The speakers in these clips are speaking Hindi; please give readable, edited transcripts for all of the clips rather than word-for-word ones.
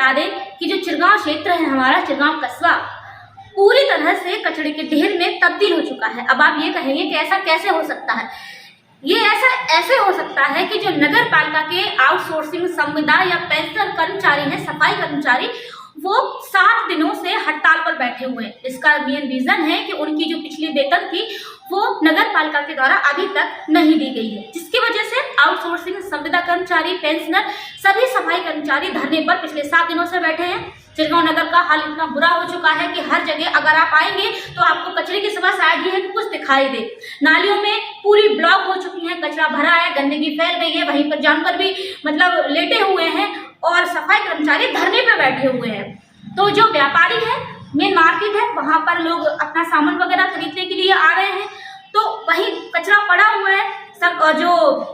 बता दें कि जो चिरगांव क्षेत्र है, हमारा चिरगांव कस्बा पूरी तरह से कचरे के ढेर में तब्दील हो चुका है। अब आप ये कहेंगे कि ऐसा कैसे हो सकता है? ये ऐसे हो सकता है कि जो नगर पालिका के आउटसोर्सिंग संविदा या पेंशनर कर्मचारी हैं, सफाई कर्मचारी, वो 7 दिनों से हड़ताल पर बैठे हुए हैं। इसका मेन रीजन है कि उनकी जो पिछली वेतन थी वो नगर पालिका के द्वारा अभी तक नहीं दी गई है, जिसकी वजह से आउटसोर्सिंग संविदा कर्मचारी, पेंशनर, सभी सफाई कर्मचारी धरने पर पिछले 7 दिनों से बैठे हैं। चिरगांव नगर का हाल इतना बुरा हो चुका है कि हर जगह अगर आप आएंगे तो आपको कचरे की समस्या शायद ये है कि कुछ दिखाई दे। नालियों में पूरी ब्लॉक हो चुकी है, कचरा भरा है, गंदगी फैल गई है, वहीं पर जानवर भी मतलब लेटे हुए हैं और सफाई कर्मचारी धरने पर बैठे हुए हैं। तो जो व्यापारी है, मेन मार्केट है, वहां पर लोग अपना सामान वगैरह खरीदने के लिए आ रहे हैं, तो वहीं कचरा पड़ा हुआ है सब, और जो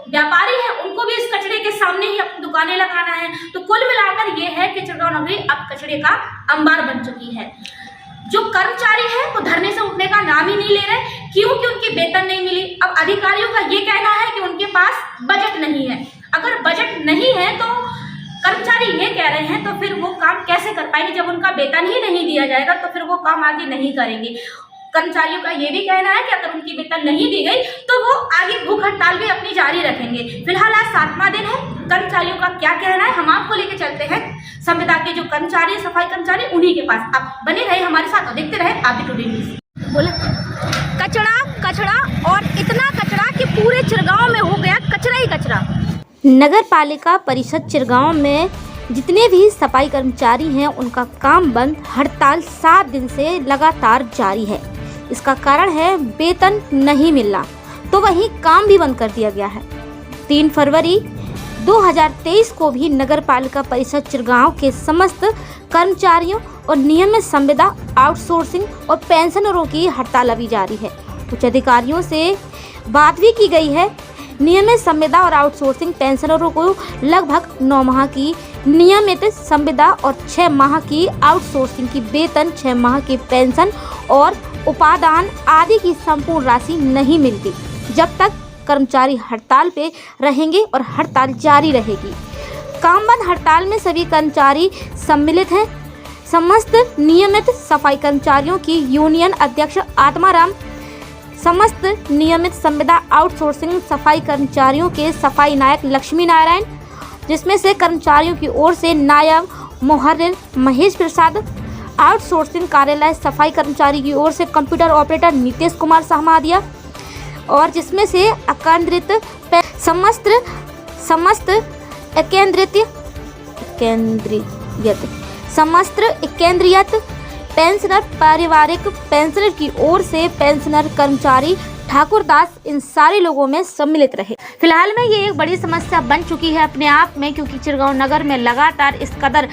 व्यापारी है उनको भी इस कचरे के सामने ही अपनी दुकानें लगाना है। तो कुल मिलाकर ये है कि चिरगांव नगरी अब कचरे का अंबार बन चुकी है। जो कर्मचारी है वो धरने से उठने का नाम ही नहीं ले रहे, क्योंकि उनकी वेतन नहीं मिली। अब अधिकारियों का ये कहना है कि उनके पास बजट नहीं है। अगर बजट नहीं है तो कर्मचारी ये कह रहे हैं तो फिर वो काम कैसे कर पाएंगे? जब उनका वेतन ही नहीं दिया जाएगा तो फिर वो काम आगे नहीं करेंगे। कर्मचारियों का ये भी कहना है कि अगर उनकी वेतन नहीं दी गई तो वो आगे भूख हड़ताल भी अपनी जारी रखेंगे। फिलहाल आज 7वां दिन है, कर्मचारियों का क्या कहना है हम आपको लेके चलते हैं संविदा के जो कर्मचारी, सफाई कर्मचारी, उन्हीं के पास। आप बने रहे हमारे साथ और देखते रहे आप भी टुडे न्यूज़। बोले कचरा और इतना कचरा कि पूरे चिरगांव में हो गया कचरा ही कचरा। नगर पालिका परिषद चिरगांव में जितने भी सफाई कर्मचारी हैं उनका काम बंद, हड़ताल 7 दिन से लगातार जारी है। इसका कारण है वेतन नहीं मिलना, तो वहीं काम भी बंद कर दिया गया है। 3 फरवरी 2023 को भी नगर पालिका परिषद चिरगांव के समस्त कर्मचारियों और नियमित संविदा, आउटसोर्सिंग और पेंशनरों की हड़ताल अभी जारी है। उच्च अधिकारियों से बात भी की गई है। नियमित संविदा और आउटसोर्सिंग पेंशनरों को लगभग 9 माह की नियमित संविदा और 6 माह की आउटसोर्सिंग की वेतन, 6 माह की पेंशन और उपादान आदि की संपूर्ण राशि नहीं मिलती जब तक कर्मचारी हड़ताल पे रहेंगे और हड़ताल जारी रहेगी। काम बंद हड़ताल में सभी कर्मचारी सम्मिलित हैं। समस्त नियमित सफाई कर्मचारियों की यूनियन अध्यक्ष आत्माराम, समस्त नियमित संविदा आउटसोर्सिंग सफाई कर्मचारियों के सफाई नायक लक्ष्मी नारायण, जिसमें से कर्मचारियों की ओर से नायब मुहर्रिर महेश प्रसाद, आउटसोर्सिंग कार्यालय सफाई कर्मचारी की ओर से कंप्यूटर ऑपरेटर नीतीश कुमार सहमादिया, और जिसमें से समस्त एकेंद्रियत पेंशनर पारिवारिक पेंशनर की ओर से पेंशनर कर्मचारी ठाकुरदास इन सारे लोगों में सम्मिलित रहे। फिलहाल में ये एक बड़ी समस्या बन चुकी है अपने आप में, क्योंकि चिरगांव नगर में लगातार इस कदर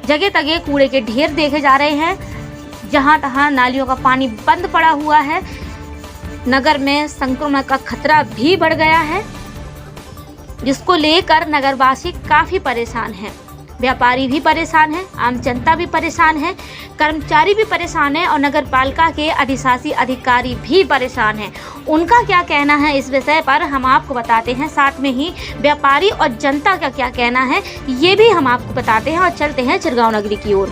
जगह तगह कूड़े के ढेर देखे जा रहे हैं। जहां तहां नालियों का पानी बंद पड़ा हुआ है। नगर में संक्रमण का खतरा भी बढ़ गया है, जिसको लेकर नगरवासी काफ़ी परेशान हैं। व्यापारी भी परेशान है, आम जनता भी परेशान है, कर्मचारी भी परेशान है और नगर पालिका के अधिशासी अधिकारी भी परेशान हैं। उनका क्या कहना है इस विषय पर हम आपको बताते हैं। साथ में ही व्यापारी और जनता का क्या कहना है ये भी हम आपको बताते हैं और चलते हैं चिरगांव नगरी की ओर।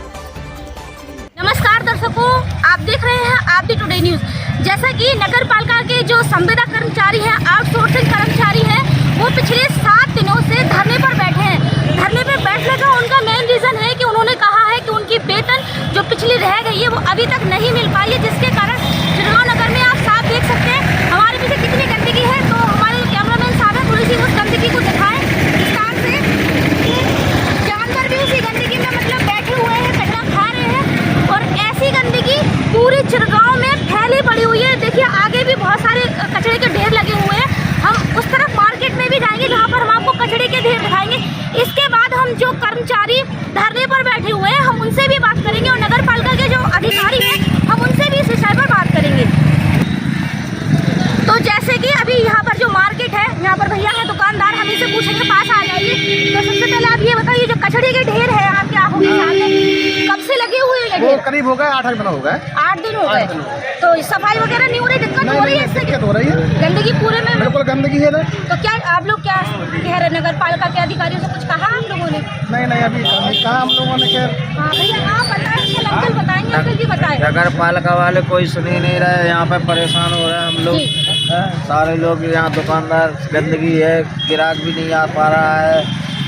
नमस्कार दर्शकों, आप देख रहे हैं आप भी टुडे न्यूज़। जैसा कि नगर पालिका के जो संविदा कर्मचारी हैं, आउटसोर्सिंग कर्मचारी हैं, वो पिछले 7 दिनों से धरने पर बैठे हैं। धरने पर बैठने का उनका मेन रीज़न है कि उन्होंने कहा है कि उनकी वेतन जो पिछली रह गई है वो अभी तक नहीं मिल पाई है, जिसके कारण चिरगांव नगर में आप साफ देख सकते हैं हमारे पीछे कितनी गंदगी है। तो हमारे कैमरामैन साहब हैं, थोड़ी सी उस गंदगी को दिखाएं विस्तार से। जानवर भी उसी गंदगी में मतलब बैठे हुए हैं, कचरा खा रहे हैं और ऐसी गंदगी पूरे चिरगांव में फैली पड़ी हुई है। देखिए आगे भी बहुत सारे कचरे के ढेर लगे हुए हैं। हम उस तरफ मार्केट में भी जाएंगे जहाँ पर हम आपको कचरे के ढेर दिखाएंगे। इसके बाद हम जो कर्मचारी धरने पर बैठे हुए हैं हम उनसे भी बात करेंगे और नगर पालिका के जो अधिकारी हैं हम उनसे भी इस विषय पर बात करेंगे। तो जैसे कि अभी यहाँ पर जो मार्केट है, यहाँ पर भैया है दुकानदार, हम इनसे पूछेंगे, पास आ जाइए। तो सबसे पहले आप ये बताइए, जो कचरे के ढेर है आपके आंखों के सामने, कब से लगे हुए हैं? वो करीब हो गए 8 दिन हो गए। 8 दिन हो गए। तो सफाई वगैरह नहीं हो रही, दिक्कत हो रही है इससे? दिक्कत हो रही है, गंदगी पूरे में बिल्कुल गंदगी है ना। तो क्या आप लोग क्या कह रहे, नगर पालिका के अधिकारियों से कुछ कहा आप लोगों ने? नहीं अभी कहाँ हम लोगों ने खैर हाँ भैया आप बताएंगे, अंकल बताएंगे, अंकल जी बताएं। नगर पालिका वाले कोई सुन ही नहीं रहे, यहाँ पे परेशान हो रहे हैं हम लोग। जी। सारे लोग यहाँ दुकानदार, गंदगी है, ग्राहक भी नहीं आ पा रहा है,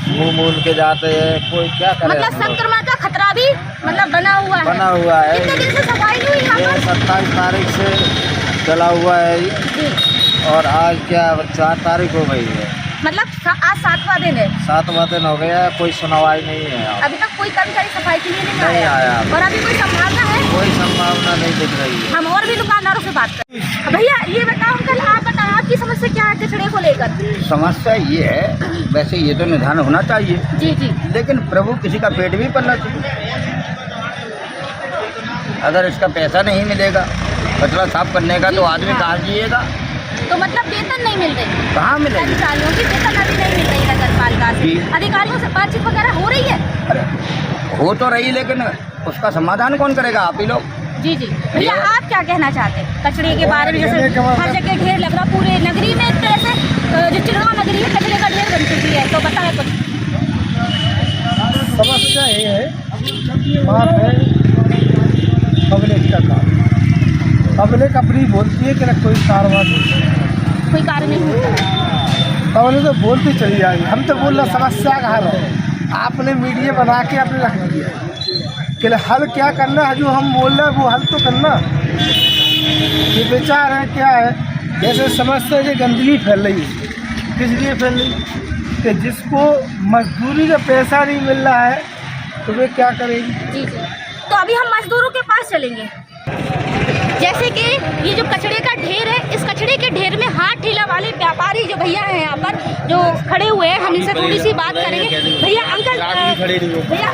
मुँह मूंद के जाते हैं, कोई क्या करे। मतलब संक्रमण का खतरा भी मतलब बना हुआ है। बना हुआ है। कितने दिन से सफाई नहीं हुई यहाँ ये पर? 27 तारीख से चला हुआ है ये, जी। और आज क्या 4 तारीख हो गई है। मतलब आज 7वां दिन है। 7वां दिन हो गया, कोई सुनवाई नहीं है यहाँ। अभी तक कोई कर्मचारी सफाई के लिए नहीं नहीं आया। और अभी कोई संभावना है? कोई संभावना नहीं दिख रही है। हम और भी दुकानदारों से बात करें। भैया ये बताओ अंकल, आप बताओ आपकी समस्या क्या है कचड़े को लेकर? समस्या ये है, वैसे ये तो निदान होना चाहिए, जी जी। लेकिन प्रभु किसी का पेट भी पलना चाहिए। अगर इसका पैसा नहीं मिलेगा कचरा साफ करने का, तो आदमी कहाँ जिएगा? तो मतलब वेतन नहीं मिल रही? कहाँ मिलेगी? कर्मचारियों की वेतन अभी नहीं मिल रही नगर पालिका से? जी। अधिकारियों से बातचीत वगैरह हो रही है? अरे हो तो रही, लेकिन उसका समाधान कौन करेगा? आप ही लोग। जी जी। भैया आप क्या कहना चाहते हैं कचरे के बारे में? जैसे हर जगह ढेर लग रहा, पूरे नगरी में एक तरह से जो चिड़गांव नगरी है कचरे का ढेर बन चुकी है, तो बताएं कुछ। समस्या ये है, बात है पब्लिक का काम। पब्लिक अपनी बोलती है कि ना कोई कार्रवाई नहीं, कोई कार्य नहीं होता। पब्लिक तो बोलती चली जाएगी। हम तो बोल रहे समस्या का हल है, आपने मीडिया बना के आपने रख दिया कि हल क्या करना है। जो हम बोल रहे हैं वो हल तो करना। ये विचार है क्या है, जैसे समस्या जो गंदगी फैल रही है, किस लिए फैल रही कि जिसको मजदूरी का पैसा नहीं मिल रहा है तो वे क्या करेगी। जी जी। तो अभी हम मजदूरों के पास चलेंगे। जैसे कि ये जो कचड़े का ढेर है, इस कचड़े के ढेर में हाथ ठेला वाले व्यापारी जो भैया हैं यहाँ पर जो खड़े हुए हैं, हम इनसे थोड़ी सी बात करेंगे। भैया अंकल, भैया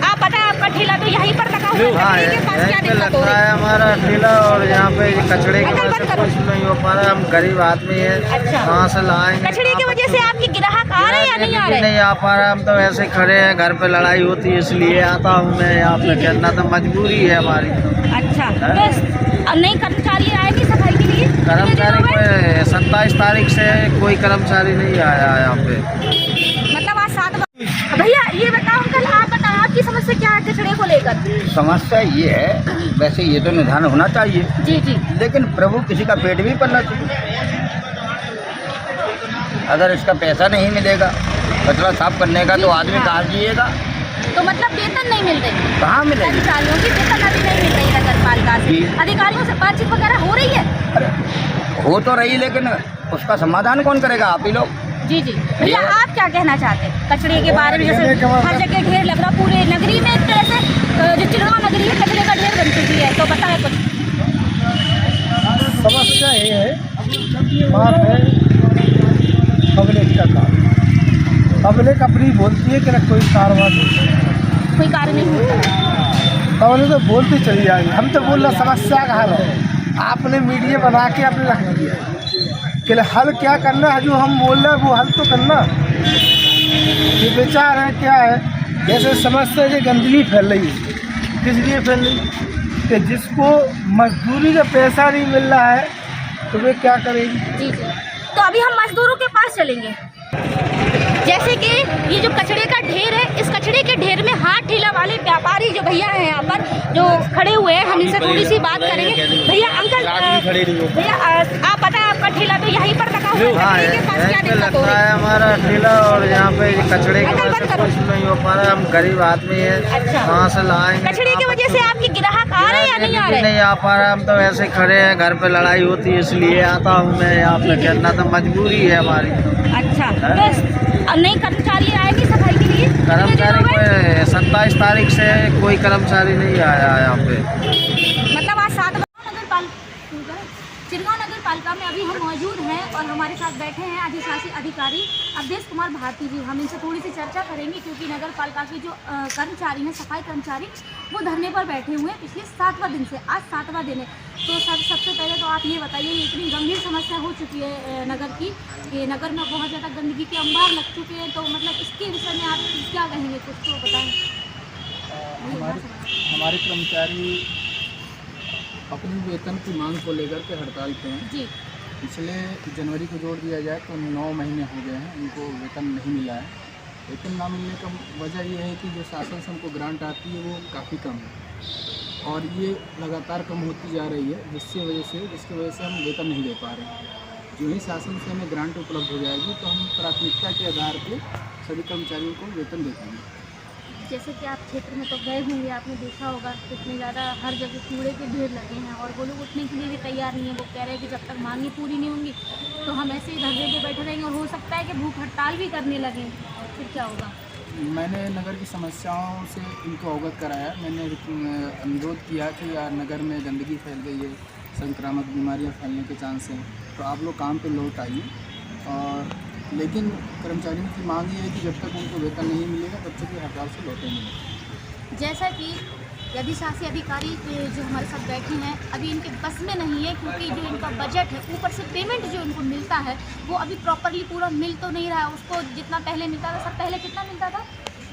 आप बताएं, आपका ठेला तो यहीं पर लगा हुआ हाँ, है, कचड़े के पास क्या दिक्कत हो लगता रही है है? हमारा ठेला, और यहाँ पे कचड़े की वजह से कुछ नहीं हो पा रहा है। हम गरीब आदमी है, अच्छा। कहाँ से लाएंगे? कचड़े की वजह से आपके ग्राहक आ रहे हैं या नहीं आ रहे? नहीं आ पा रहा, हम तो ऐसे खड़े हैं, घर पे लड़ाई होती है इसलिए आता हूँ मैं यहाँ पे, कहना तो मजबूरी है हमारी। अच्छा, तो नहीं कर्मचारी आएगी सफाई के लिए? कर्मचारी कोई 27 तारीख से कोई कर्मचारी नहीं आया यहाँ पे। मतलब आज 7 भैया ये बताओ अंकल, आप बताओ आपकी समस्या क्या है कचड़े को लेकर? समस्या ये है, वैसे ये तो निदान होना चाहिए, जी जी। लेकिन प्रभु किसी का पेट भी पलना चाहिए। अगर इसका पैसा नहीं मिलेगा कचरा साफ करने का, तो आदमी कहाँ जिएगा? तो मतलब वेतन नहीं मिल रही? कहाँ मिलेगी? कर्मचारियों की वेतन अभी नहीं मिल रही नगर पालिका से? जी। अधिकारियों से बातचीत वगैरह हो रही है? अरे हो तो रही, लेकिन उसका समाधान कौन करेगा? आप ही लोग। जी जी। भैया आप क्या कहना चाहते हैं कचड़े के बारे में? जैसे हर जगह ढेर लग रहा, पूरे नगरी में एक तरह से जो चिड़गांव नगरी है कचरे का ढेर बन चुकी है, तो बताएं कुछ। समस्या ये है, बात है पब्लिक का काम। पब्लिक अपनी बोलती है कि ना कोई कार्रवाई नहीं, कोई कार्य नहीं होता। पब्लिक तो बोलती चली जाएगी। हम तो बोल रहे समस्या का हल है, आपने मीडिया बना के आपने रख दिया कि हल क्या करना है। जो हम बोल रहे हैं वो हल तो करना। ये विचार है क्या है, जैसे समस्या जो गंदगी फैल रही है, किस लिए फैल रही कि जिसको मजदूरी का पैसा नहीं मिल रहा है तो वे क्या करेगी। जी जी। तो अभी हम मजदूरों के पास चलेंगे। जैसे कि ये जो कचड़े का ढेर है, इस कचड़े के ढेर में हाथ ठेला वाले व्यापारी जो भैया हैं यहाँ पर जो खड़े हुए हैं, हम इनसे थोड़ी सी बात करेंगे। भैया अंकल, भैया आप बताएं, आपका ठेला तो यहीं पर लगा हुआ है, हाँ, कचड़े के पास क्या दिक्कत हो लगता रही है? है हमारा ठेला, और यहाँ पे कचड़े की वजह से कुछ नहीं हो पा रहा है। हम गरीब आदमी है, अच्छा। कहाँ से लाएंगे? कचड़े की वजह से आपके ग्राहक आ रहे हैं या नहीं आ रहे? नहीं आ पा रहा, हम तो ऐसे खड़े हैं, घर पे लड़ाई होती है इसलिए आता हूँ मैं यहाँ पे, कहना तो मजबूरी है हमारी। अच्छा, तो नहीं कर्मचारी आएगी सफाई के लिए? कर्मचारी कोई 27 तारीख से कोई कर्मचारी नहीं आया यहाँ पे। मतलब आज 7 चिड़गांव नगर पालिका में अभी हम मौजूद हैं और हमारे साथ बैठे हैं अधिशासी अधिकारी अवधेश कुमार भारती जी। हम इनसे थोड़ी सी चर्चा करेंगे क्योंकि नगर पालिका के जो कर्मचारी हैं, सफाई कर्मचारी, वो धरने पर बैठे हुए हैं पिछले 7वां दिन से। आज 7वां दिन है। तो सबसे पहले तो आप ये बताइए, इतनी गंभीर समस्या हो चुकी है नगर की, कि नगर में बहुत ज़्यादा गंदगी के अंबार लग चुके हैं, तो मतलब इसके विषय में आप क्या कहेंगे, कुछ तो बताएँ। हमारे कर्मचारी अपनी वेतन की मांग को लेकर के हड़ताल पे हैं। जी। पिछले जनवरी को जोड़ दिया जाए तो 9 महीने हो गए हैं, उनको वेतन नहीं मिला है। वेतन ना मिलने का वजह ये है कि जो शासन से हमको ग्रांट आती है वो काफ़ी कम है और ये लगातार कम होती जा रही है, जिसकी वजह से हम वेतन नहीं दे पा रहे हैं। जो ही शासन से हमें ग्रांट उपलब्ध हो जाएगी तो हम प्राथमिकता के आधार पर सभी कर्मचारियों को वेतन दे पाएंगे। जैसे कि आप क्षेत्र में तो गए होंगे, आपने देखा होगा कितने ज़्यादा हर जगह कूड़े के ढेर लगे हैं और वो लोग उठने के लिए भी तैयार नहीं है। वो कह रहे हैं कि जब तक मांगें पूरी नहीं होंगी तो हम ऐसे ही धरने पे बैठे रहेंगे और हो सकता है कि भूख हड़ताल भी करने लगें, फिर क्या होगा? मैंने नगर की समस्याओं से इनको अवगत कराया। मैंने अनुरोध किया कि यार नगर में गंदगी फैल गई है, संक्रामक बीमारियां फैलने के चांस हैं, तो आप लोग काम पे लौट आइए। और लेकिन कर्मचारियों की मांग ये है कि जब तक उनको वेतन नहीं मिलेगा तब तक ये हड़ताल से लौटेंगे। जैसा कि यदि शासी अधिकारी जो हमारे साथ बैठे हैं अभी इनके बस में नहीं है, क्योंकि जो इनका बजट है ऊपर से पेमेंट जो इनको मिलता है वो अभी प्रॉपरली पूरा मिल तो नहीं रहा है उसको जितना पहले मिलता था। सर पहले कितना मिलता था?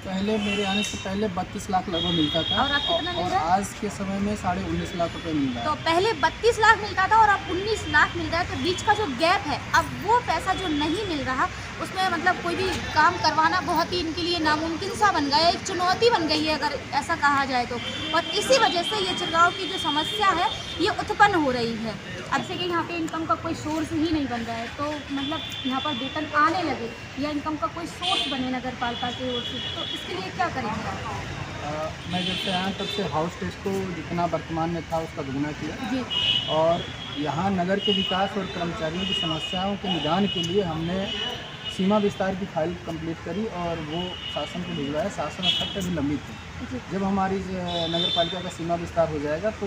पहले मेरे आने से पहले 32 लाख लगभग मिलता था और अब कितना मिल रहा है? आज के समय में 19.5 लाख रुपए मिल रहा है। तो पहले 32 लाख मिलता था और अब 19 लाख मिल रहा है, तो बीच का जो गैप है अब वो पैसा जो नहीं मिल रहा उसमें मतलब कोई भी काम करवाना बहुत ही इनके लिए नामुमकिन सा बन गया है, एक चुनौती बन गई है अगर ऐसा कहा जाए तो। और इसी वजह से ये चिरगांव की जो समस्या है ये उत्पन्न हो रही है। अब से कि यहाँ पे इनकम का कोई सोर्स ही नहीं बन रहा है, तो मतलब यहाँ पर वेतन आने लगे या इनकम का कोई सोर्स बने नगर पालिका की ओर से, तो इसके लिए क्या करेंगे आप? मैं जब से आया तब से हाउस टेस्ट को जितना वर्तमान में था उसका दुगना किया जी। और यहाँ नगर के विकास और कर्मचारियों की समस्याओं के निदान के लिए हमने सीमा विस्तार की फाइल कंप्लीट करी और वो शासन को भिजवाया। शासन स्तर पर भी लंबित है। जब हमारी नगर पालिका का सीमा विस्तार हो जाएगा तो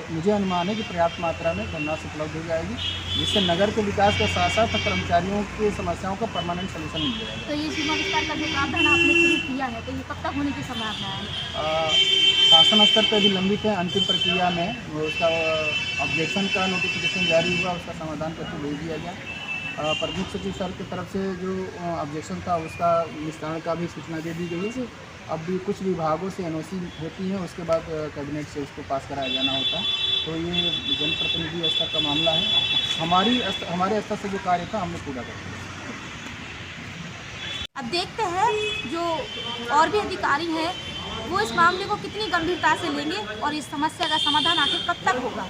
मुझे अनुमान है कि पर्याप्त मात्रा में धनराशि उपलब्ध हो जाएगी, जिससे नगर के विकास के साथ साथ कर्मचारियों की समस्याओं का परमानेंट सोल्यूशन मिल जाएगा। तो ये सीमा विस्तार का जो प्रावधान आपने शुरू किया है तो ये कब तक होने की संभावना है? शासन स्तर पर भी लंबित है। अंतिम प्रक्रिया में उसका ऑब्जेक्शन का नोटिफिकेशन जारी हुआ, उसका समाधान करके भेज दिया गया। प्रमुख सचिव सर की तरफ से जो ऑब्जेक्शन था उसका निस्तारण का भी सूचना दे दी गई है। अब भी कुछ विभागों से एनओसी होती है, उसके बाद कैबिनेट से उसको पास कराया जाना होता है। तो ये जनप्रतिनिधि स्तर का मामला है। हमारे स्तर से जो कार्य था हमने पूरा कर दिया। अब देखते हैं जो और भी अधिकारी हैं वो इस मामले को कितनी गंभीरता से लेंगे और इस समस्या का समाधान आखिर कब तक होगा।